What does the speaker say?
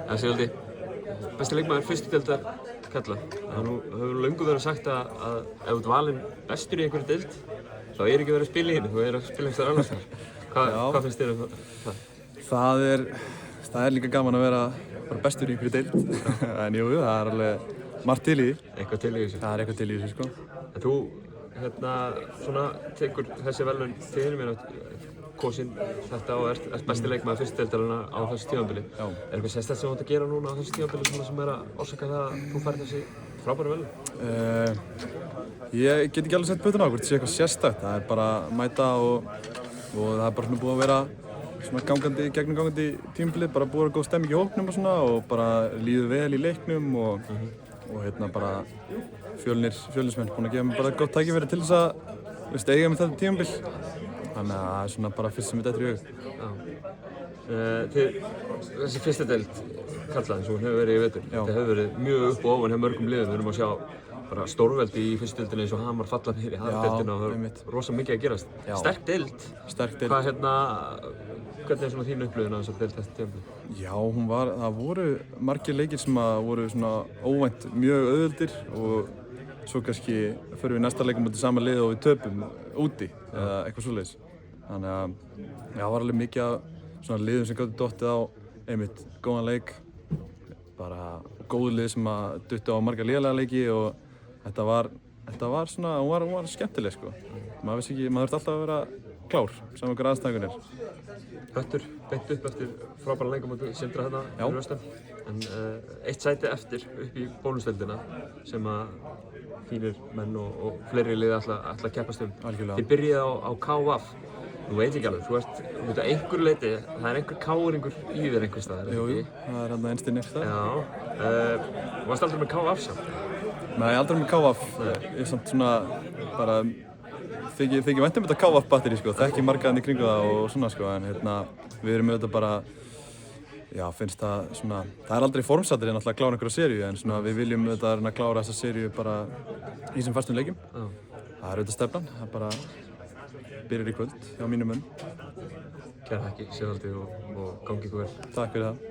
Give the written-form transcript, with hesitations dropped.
Það sé aldrei besti leikmaður fyrstu deildar karla. Það hefur löngu verið sagt að ef þú ert valinn bestur í einhverju deild, þá ekki verið að spila í henni, þú að spila einhverstaðar annars staðar. Hvað finnst þér um það? Það er líka gaman að vera bara bestur í einhverju deild. En jú, það er alveg margt til í því. Eitthvað til í þessu. Það er eitthvað til í þessu, sko. En þú, svona tekur þessi verðlaun til þín mér kosin þetta og ert besti leikmaður fyrstu deildarinnar á þessu tímabili. Er eitthvað sérstakt sem þú átt að gera núna á þessu tímabili sem að orsaka það að þú færð þessi frábæru verðlaun? Ég get ekki alveg sett putun á hvort það sé eitthvað sérstakt. Það er bara að mæta og það er bara svona búið að vera svona gegnumgangandi tímabilið, bara búið að vera góð stemming í hópnum og svona og bara líður vel í leiknum og bara Fjölnismenn búin að gefa mér bara gott tækifæri til þess að eiga með þetta tímabil. Þannig að það er svona bara fyrst sem þetta í hug. Þessi fyrsta deild karla eins og hún hefur verið í vetur. Þetta hefur verið mjög upp og ofan hjá mörgum liðum. Við erum að sjá bara stórveldi í fyrstu deildinni eins og Hamar falla niður í aðra-deildina og það er rosa mikið að gerast. Sterk deild. Sterk deild. Hvernig er svona þín upplifun á þessari deild þetta tímabil? Já, það voru margir leikir sem voru svona óvænt mjög auðveldir og svo kannski förum við næsta leikum út í sama lið og við töpum úti eða eitthvað svoleiðis. Þannig að það var alveg mikið af svona liðum sem gátu dottið á einmitt góðan leik, bara góð lið sem duttu á marga lélega leiki og þetta var svona, hún var skemmtileg sko. Maður vissi ekki, maður þurfti alltaf að vera klár, saman hver aðstæðingur er. Höttur beint upp eftir frábæra leik á móti Sindra hérna fyrir austan. En eitt sæti eftir upp í bónusdeildina sem að þínir menn og fleiri liði ætla að keppast um. Algjörlega. Þið byrjið á KF. Nú veit ekki alveg, þú ert að einhverju leyti, það er einhver káringur í þér einhvers staðar, Jú, það er hérna einst inn einhvers staðar. Já. Varstu aldrei með KF samt? Nei, aldrei með KF. Ég er samt svona bara þykir vænt þetta KF batteri sko, þekki marga í kringu það og svona sko, en við erum með þetta bara, já, finnst það svona, það er aldrei formsatir en alltaf að klára einhverja seríu, en svona við viljum þetta að klára þessa seríu bara í sem fastum leikjum. Það er auðvitað stefnan, það bara byrjar í kvöld hjá mínum mönnum. Kæra þakki, Sigvaldi og gangi ykkur vel. Takk fyrir það.